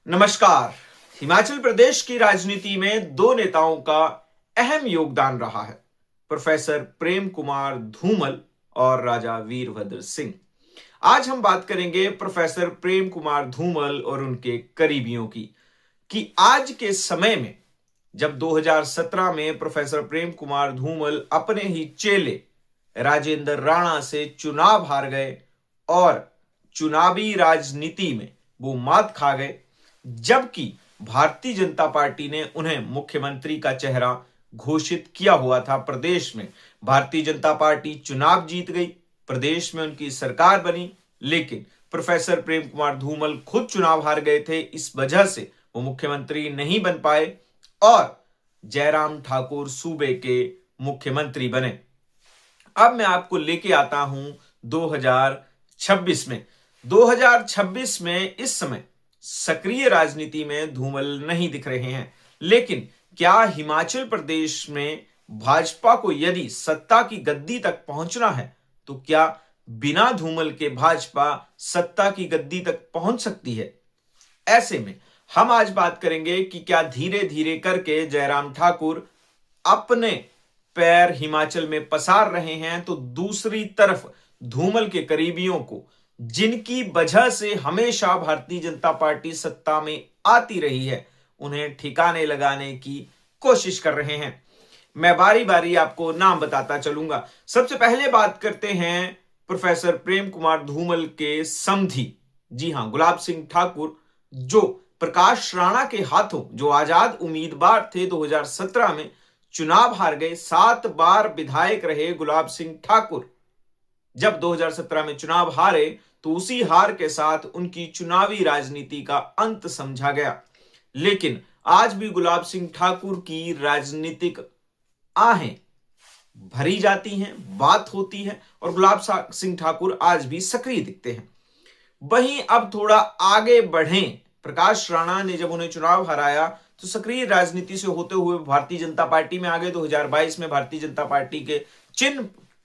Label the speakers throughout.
Speaker 1: नमस्कार। हिमाचल प्रदेश की राजनीति में दो नेताओं का अहम योगदान रहा है, प्रोफेसर प्रेम कुमार धूमल और राजा वीरभद्र सिंह। आज हम बात करेंगे प्रोफेसर प्रेम कुमार धूमल और उनके करीबियों की, कि आज के समय में जब 2017 में प्रोफेसर प्रेम कुमार धूमल अपने ही चेले राजेंद्र राणा से चुनाव हार गए और चुनावी राजनीति में वो मात खा गए, जबकि भारतीय जनता पार्टी ने उन्हें मुख्यमंत्री का चेहरा घोषित किया हुआ था। प्रदेश में भारतीय जनता पार्टी चुनाव जीत गई, प्रदेश में उनकी सरकार बनी, लेकिन प्रोफेसर प्रेम कुमार धूमल खुद चुनाव हार गए थे। इस वजह से वो मुख्यमंत्री नहीं बन पाए और जयराम ठाकुर सूबे के मुख्यमंत्री बने। अब मैं आपको लेके आता हूं 2026 में। 2026 में इस समय सक्रिय राजनीति में धूमल नहीं दिख रहे हैं, लेकिन क्या हिमाचल प्रदेश में भाजपा को यदि सत्ता की गद्दी तक पहुंचना है तो क्या बिना धूमल के भाजपा सत्ता की गद्दी तक पहुंच सकती है? ऐसे में हम आज बात करेंगे कि क्या धीरे धीरे करके जयराम ठाकुर अपने पैर हिमाचल में पसार रहे हैं, तो दूसरी तरफ धूमल के करीबियों को, जिनकी वजह से हमेशा भारतीय जनता पार्टी सत्ता में आती रही है, उन्हें ठिकाने लगाने की कोशिश कर रहे हैं। मैं बारी बारी आपको नाम बताता चलूंगा। सबसे पहले बात करते हैं प्रोफेसर प्रेम कुमार धूमल के समधी, जी हां, गुलाब सिंह ठाकुर, जो प्रकाश राणा के हाथों, जो आजाद उम्मीदवार थे, 2017 में चुनाव हार गए। 7 बार विधायक रहे गुलाब सिंह ठाकुर। जब 2017 में चुनाव हारे तो उसी हार के साथ उनकी चुनावी राजनीति का अंत समझा गया। लेकिन आज भी गुलाब सिंह ठाकुर की राजनीतिक आहें भरी जाती हैं, बात होती है और गुलाब सिंह ठाकुर आज भी सक्रिय दिखते हैं। वहीं अब थोड़ा आगे बढ़ें, प्रकाश राणा ने जब उन्हें चुनाव हराया तो सक्रिय राजनीति से होते हुए भारतीय जनता पार्टी में आ गए। 2022 में भारतीय जनता पार्टी के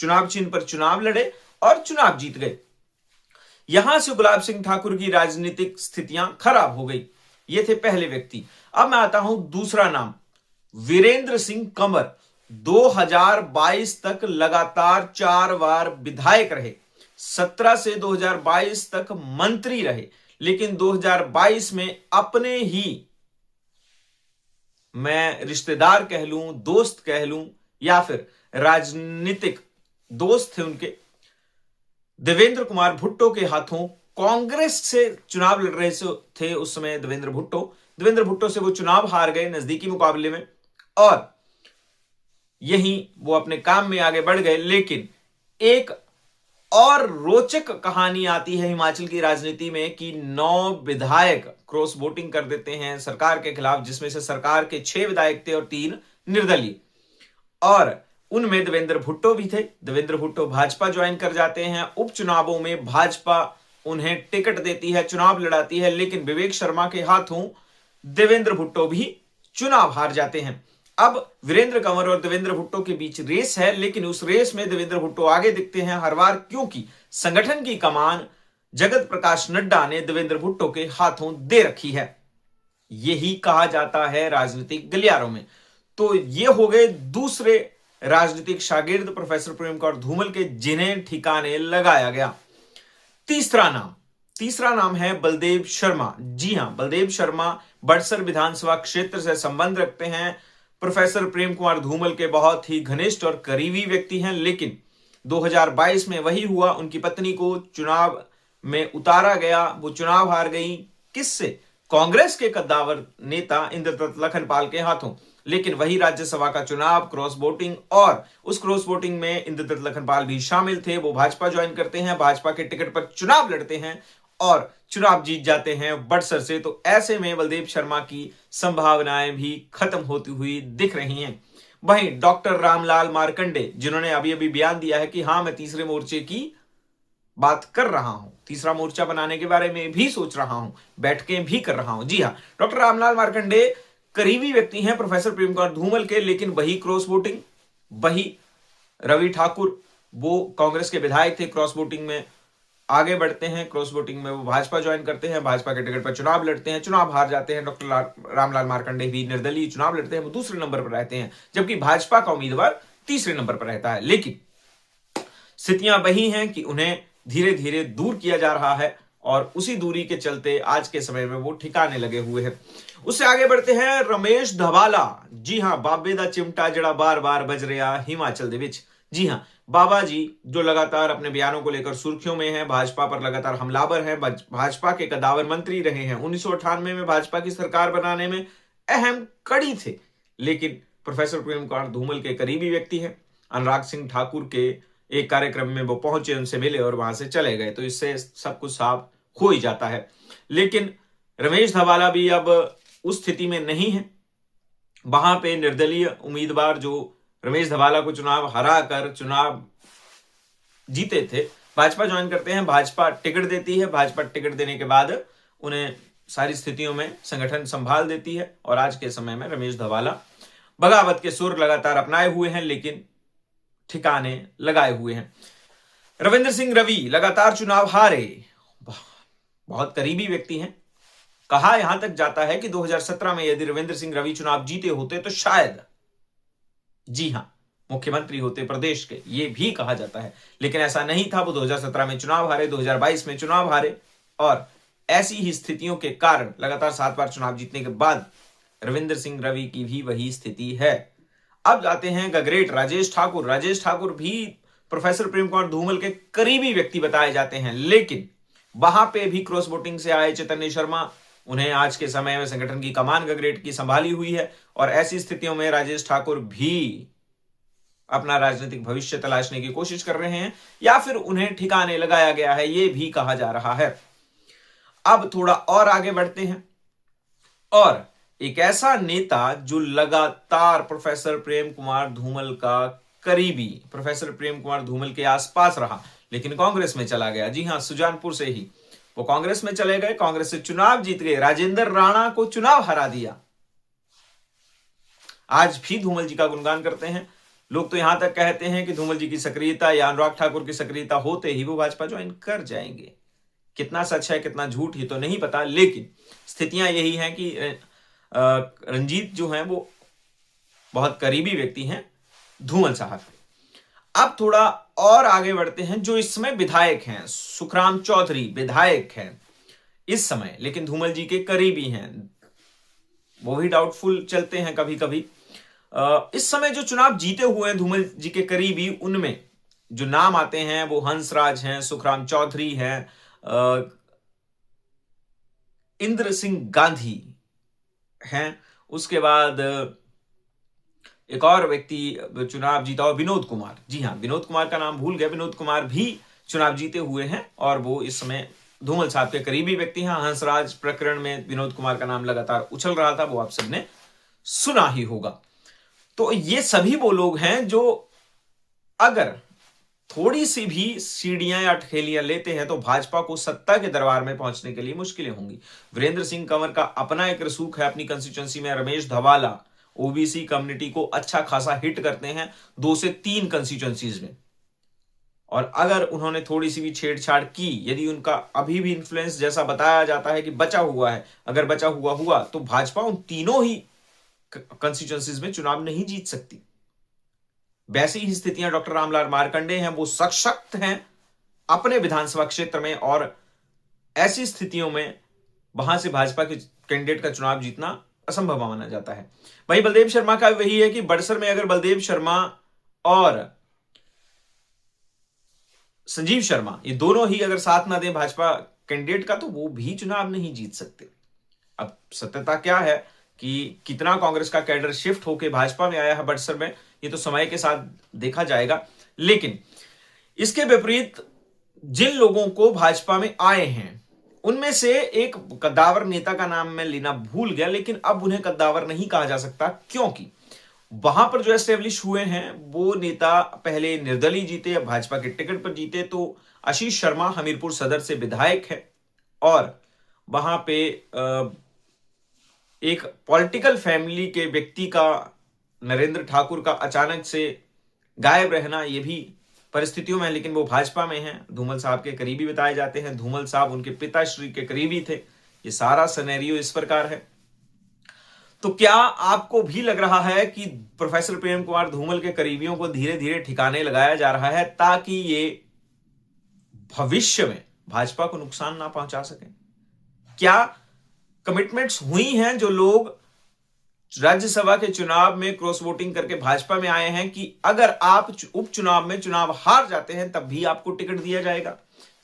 Speaker 1: चुनाव चिन्ह पर चुनाव लड़े और चुनाव जीत गए। यहां से गुलाब सिंह ठाकुर की राजनीतिक स्थितियां खराब हो गई। ये थे पहले व्यक्ति। अब मैं आता हूं दूसरा नाम, वीरेंद्र सिंह कंवर। 2022 तक लगातार 4 बार विधायक रहे, 17 से 2022 तक मंत्री रहे, लेकिन 2022 में अपने ही, मैं रिश्तेदार कह लूं, दोस्त कह लूं, या फिर राजनीतिक दोस्त थे उनके, देवेंद्र कुमार भुट्टो के हाथों कांग्रेस से चुनाव लड़ रहे थे उस समय देवेंद्र भुट्टो से वो चुनाव हार गए नजदीकी मुकाबले में, और यहीं वो अपने काम में आगे बढ़ गए। लेकिन एक और रोचक कहानी आती है हिमाचल की राजनीति में कि 9 विधायक क्रॉस वोटिंग कर देते हैं सरकार के खिलाफ, जिसमें से सरकार के 6 विधायक थे और 3 निर्दलीय, और उनमें देवेंद्र भुट्टो भी थे। देवेंद्र भुट्टो भाजपा ज्वाइन कर जाते हैं। उपचुनावों में भाजपा उन्हें टिकट देती है, चुनाव लड़ाती है, लेकिन विवेक शर्मा के हाथों देवेंद्र भुट्टो भी चुनाव हार जाते हैं। अब वीरेंद्र कंवर और देवेंद्र भुट्टो के बीच रेस है, लेकिन उस रेस में देवेंद्र भुट्टो आगे दिखते हैं हर बार, क्योंकि संगठन की कमान जगत प्रकाश नड्डा ने देवेंद्र भुट्टो के हाथों दे रखी है। यही कहा जाता है राजनीतिक गलियारों में। तो ये हो गए दूसरे राजनीतिक शागिर्द प्रोफेसर प्रेम कुमार धूमल के, जिन्हें ठिकाने लगाया गया। तीसरा नाम है बलदेव शर्मा। जी हां, बलदेव शर्मा बड़सर विधानसभा क्षेत्र से संबंध रखते हैं। प्रोफेसर प्रेम कुमार धूमल के बहुत ही घनिष्ठ और करीबी व्यक्ति हैं, लेकिन 2022 में वही हुआ, उनकी पत्नी को चुनाव में उतारा गया, वो चुनाव हार गई। किससे? कांग्रेस के कद्दावर नेता इंद्रदत्त लखनपाल के हाथों। लेकिन वही राज्यसभा का चुनाव क्रॉस वोटिंग, और उस क्रॉस वोटिंग में इंद्रदत्त लखनपाल भी शामिल थे। वो भाजपा ज्वाइन करते हैं, भाजपा के टिकट पर चुनाव लड़ते हैं और चुनाव जीत जाते हैं बड़सर से। तो ऐसे में बलदेव शर्मा की संभावनाएं भी खत्म होती हुई दिख रही हैं। वहीं डॉक्टर रामलाल मार्कंडे, जिन्होंने अभी अभी बयान दिया है कि हां, मैं तीसरे मोर्चे की बात कर रहा हूं, तीसरा मोर्चा बनाने के बारे में भी सोच रहा हूं, बैठकें भी कर रहा हूं। जी हां, डॉक्टर रामलाल मार्कंडे करीबी व्यक्ति हैं प्रोफेसर प्रेम कुमार धूमल के, लेकिन वही क्रॉस वोटिंग, वही रवि ठाकुर, वो कांग्रेस के विधायक थे, क्रॉस वोटिंग में आगे बढ़ते हैं, क्रॉस वोटिंग में वो भाजपा ज्वाइन करते हैं, भाजपा के टिकट पर चुनाव लड़ते हैं, चुनाव हार जाते हैं। डॉक्टर रामलाल मार्कंडे भी निर्दलीय चुनाव लड़ते हैं, वो दूसरे नंबर पर रहते हैं, जबकि भाजपा का उम्मीदवार तीसरे नंबर पर रहता है। लेकिन स्थितियां वही हैं कि उन्हें धीरे धीरे दूर किया जा रहा है और उसी दूरी के चलते आज के समय में वो ठिकाने लगे हुए हैं। उससे आगे बढ़ते हैं, रमेश धवाला। जी हां, बाबे दा चिमटा जड़ा बार बार बज रहा हिमाचल दे विच। जी हां, बाबा जी जो लगातार अपने बयानों को लेकर सुर्खियों में हैं, भाजपा पर लगातार हमलावर हैं, भाजपा के कदावर मंत्री रहे हैं, 1998 में भाजपा की सरकार बनाने में अहम कड़ी थे। लेकिन प्रोफेसर प्रेम कुमार धूमल के करीबी व्यक्ति हैं। अनुराग सिंह ठाकुर के एक कार्यक्रम में वो पहुंचे, उनसे मिले और वहां से चले गए, तो इससे सब कुछ साफ हो ही जाता है। लेकिन रमेश धवाला भी अब उस स्थिति में नहीं है। वहां पे निर्दलीय उम्मीदवार जो रमेश धवाला को चुनाव हरा कर चुनाव जीते थे, भाजपा ज्वाइन करते हैं, भाजपा टिकट देती है। भाजपा टिकट देने के बाद उन्हें सारी स्थितियों में संगठन संभाल देती है और आज के समय में रमेश धवाला बगावत के सुर लगातार अपनाए हुए हैं, लेकिन ठिकाने लगाए हुए हैं। रविंद्र सिंह रवि लगातार चुनाव हारे, बहुत करीबी व्यक्ति हैं। कहा यहां तक जाता है कि 2017 में यदि रविंद्र सिंह रवि चुनाव जीते होते तो शायद, जी हां, मुख्यमंत्री होते प्रदेश के, यह भी कहा जाता है। लेकिन ऐसा नहीं था। वो 2017 में चुनाव हारे, 2022 में चुनाव हारे और ऐसी ही स्थितियों के कारण लगातार 7 बार चुनाव जीतने के बाद रविंद्र सिंह रवि की भी वही स्थिति है। अब जाते हैं गग्रेट राजेश ठाकुर। राजेश ठाकुर भी प्रोफेसर प्रेम कुमार धूमल के करीबी व्यक्ति बताए जाते हैं, लेकिन वहां पे भी क्रॉस वोटिंग से आए चैतन्य शर्मा, उन्हें आज के समय में संगठन की कमान गग्रेट की संभाली हुई है और ऐसी स्थितियों में राजेश ठाकुर भी अपना राजनीतिक भविष्य तलाशने की कोशिश कर रहे हैं या फिर उन्हें ठिकाने लगाया गया है, यह भी कहा जा रहा है। अब थोड़ा और आगे बढ़ते हैं और एक ऐसा नेता जो लगातार प्रोफेसर प्रेम कुमार धूमल का करीबी, प्रोफेसर प्रेम कुमार धूमल के आसपास रहा, लेकिन कांग्रेस में चला गया। जी हां, सुजानपुर से ही वो कांग्रेस में चले गए, कांग्रेस से चुनाव जीत गए, राजेंद्र राणा को चुनाव हरा दिया। आज भी धूमल जी का गुणगान करते हैं लोग, तो यहां तक कहते हैं कि धूमल जी की सक्रियता या अनुराग ठाकुर की सक्रियता होते ही वो भाजपा ज्वाइन कर जाएंगे। कितना सच है कितना झूठ ये तो नहीं पता, लेकिन स्थितियां यही हैं कि रंजीत जो हैं वो बहुत करीबी व्यक्ति हैं धूमल साहब। अब थोड़ा और आगे बढ़ते हैं, जो इस समय विधायक हैं, सुखराम चौधरी विधायक हैं इस समय, लेकिन धूमल जी के करीबी हैं, वो भी डाउटफुल चलते हैं कभी कभी। इस समय जो चुनाव जीते हुए हैं धूमल जी के करीबी, उनमें जो नाम आते हैं वो हंसराज हैं, सुखराम चौधरी हैं, इंद्र सिंह गांधी हैं, उसके बाद एक और व्यक्ति चुनाव जीता और विनोद कुमार। जी हां, विनोद कुमार का नाम भूल गया, विनोद कुमार भी चुनाव जीते हुए हैं और वो इस समय धूमल साहब के करीबी व्यक्ति हैं। हंसराज प्रकरण में विनोद कुमार का नाम लगातार उछल रहा था, वो आप सबने सुना ही होगा। तो ये सभी वो लोग हैं जो अगर थोड़ी सी भी सीढ़ियां या ठेलियां लेते हैं तो भाजपा को सत्ता के दरबार में पहुंचने के लिए मुश्किलें होंगी। वीरेंद्र सिंह कंवर का अपना एक रसूख है अपनी कंस्टिट्यूंसी में। रमेश धवाला ओबीसी कम्युनिटी को अच्छा खासा हिट करते हैं 2 से 3 कंस्टिट्यूंसीज में, और अगर उन्होंने थोड़ी सी भी छेड़छाड़ की, यदि उनका अभी भी इन्फ्लुएंस जैसा बताया जाता है कि बचा हुआ है, अगर बचा हुआ तो भाजपा उन तीनों ही कंस्टिट्यूंसीज में चुनाव नहीं जीत सकती। वैसी ही स्थितियां डॉक्टर रामलाल मार्कंडे हैं, वो सशक्त हैं अपने विधानसभा क्षेत्र में, और ऐसी स्थितियों में वहां से भाजपा के कैंडिडेट का चुनाव जीतना असंभव माना जाता है। वहीं बलदेव शर्मा का वही है कि बड़सर में अगर बलदेव शर्मा और संजीव शर्मा ये दोनों ही अगर साथ ना दें भाजपा कैंडिडेट का, तो वो भी चुनाव नहीं जीत सकते। अब सत्यता क्या है कि कितना कांग्रेस का कैडर शिफ्ट होकर भाजपा में आया है बड़सर में, ये तो समय के साथ देखा जाएगा। लेकिन इसके विपरीत जिन लोगों को भाजपा में आए हैं उनमें से एक कद्दावर नेता का नाम मैं लेना भूल गया, लेकिन अब उन्हें कद्दावर नहीं कहा जा सकता, क्योंकि वहां पर जो एस्टेब्लिश हुए हैं वो नेता पहले निर्दलीय जीते, भाजपा के टिकट पर जीते। तो आशीष शर्मा हमीरपुर सदर से विधायक है और वहां पे एक पॉलिटिकल फैमिली के व्यक्ति का, नरेंद्र ठाकुर का अचानक से गायब रहना, यह भी परिस्थितियों में, लेकिन वो भाजपा में हैं, धूमल साहब के करीबी बताए जाते हैं, धूमल साहब उनके पिताश्री के करीबी थे। ये सारा सिनेरियो इस प्रकार है। तो क्या आपको भी लग रहा है कि प्रोफेसर प्रेम कुमार धूमल के करीबियों को धीरे धीरे ठिकाने लगाया जा रहा है ताकि ये भविष्य में भाजपा को नुकसान ना पहुंचा सके? क्या कमिटमेंट्स हुई हैं जो लोग राज्यसभा के चुनाव में क्रॉस वोटिंग करके भाजपा में आए हैं कि अगर आप उपचुनाव में चुनाव हार जाते हैं तब भी आपको टिकट दिया जाएगा?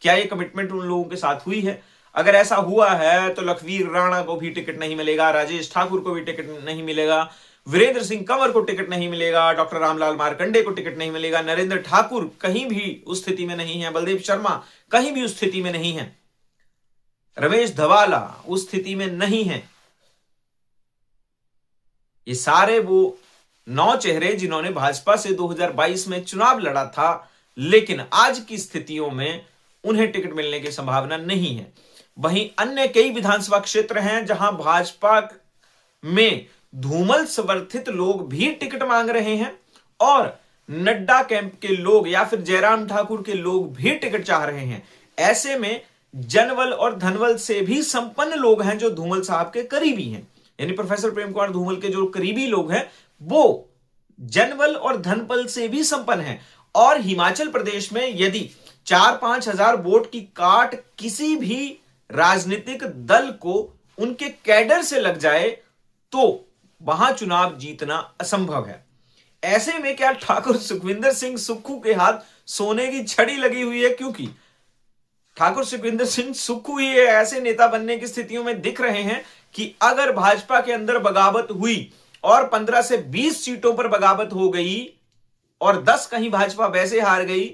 Speaker 1: क्या यह कमिटमेंट उन लोगों के साथ हुई है? अगर ऐसा हुआ है तो लखवीर राणा को भी टिकट नहीं मिलेगा, राजेश ठाकुर को भी टिकट नहीं मिलेगा, वीरेंद्र सिंह कंवर को टिकट नहीं मिलेगा, डॉक्टर रामलाल मार्कंडे को टिकट नहीं मिलेगा, नरेंद्र ठाकुर कहीं भी उस स्थिति में नहीं है, बलदेव शर्मा कहीं भी उस स्थिति में नहीं है, रमेश धवाला उस स्थिति में नहीं है। ये सारे वो 9 चेहरे जिन्होंने भाजपा से 2022 में चुनाव लड़ा था, लेकिन आज की स्थितियों में उन्हें टिकट मिलने की संभावना नहीं है। वहीं अन्य कई विधानसभा क्षेत्र हैं जहां भाजपा में धूमल समर्थित लोग भी टिकट मांग रहे हैं और नड्डा कैंप के लोग या फिर जयराम ठाकुर के लोग भी टिकट चाह रहे हैं। ऐसे में जनवल और धनवल से भी संपन्न लोग हैं जो धूमल साहब के करीबी हैं, यानी प्रोफेसर प्रेम कुमार धूमल के जो करीबी लोग हैं वो जनवल और धनपल से भी संपन्न हैं। और हिमाचल प्रदेश में यदि 4-5 हजार वोट की काट किसी भी राजनीतिक दल को उनके कैडर से लग जाए तो वहां चुनाव जीतना असंभव है। ऐसे में क्या ठाकुर सुखविंदर सिंह सुक्खू के हाथ सोने की छड़ी लगी हुई है? क्योंकि ठाकुर सुखविंदर सिंह सुक्खू ही ऐसे नेता बनने की स्थितियों में दिख रहे हैं कि अगर भाजपा के अंदर बगावत हुई और 15 से 20 सीटों पर बगावत हो गई और 10 कहीं भाजपा वैसे हार गई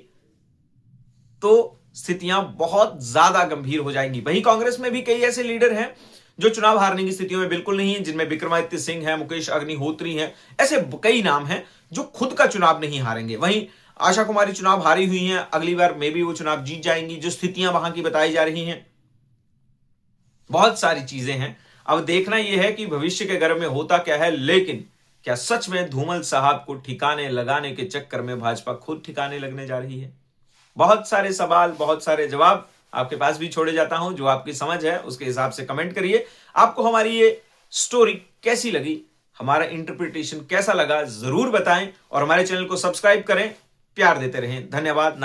Speaker 1: तो स्थितियां बहुत ज्यादा गंभीर हो जाएंगी। वहीं कांग्रेस में भी कई ऐसे लीडर हैं जो चुनाव हारने की स्थितियों में बिल्कुल नहीं है, जिनमें विक्रमादित्य सिंह है, मुकेश अग्निहोत्री हैं, ऐसे कई नाम हैं जो खुद का चुनाव नहीं हारेंगे। वहीं आशा कुमारी चुनाव हारी हुई हैं, अगली बार में भी वो चुनाव जीत जाएंगी, जो स्थितियां वहां की बताई जा रही हैं। बहुत सारी चीजें हैं, अब देखना यह है कि भविष्य के गर्भ में होता क्या है। लेकिन क्या सच में धूमल साहब को ठिकाने लगाने के चक्कर में भाजपा खुद ठिकाने लगने जा रही है? बहुत सारे सवाल, बहुत सारे जवाब आपके पास भी छोड़े जाता हूं। जो आपकी समझ है उसके हिसाब से कमेंट करिए। आपको हमारी ये स्टोरी कैसी लगी, हमारा इंटरप्रिटेशन कैसा लगा, जरूर बताएं और हमारे चैनल को सब्सक्राइब करें। प्यार देते रहें। धन्यवाद।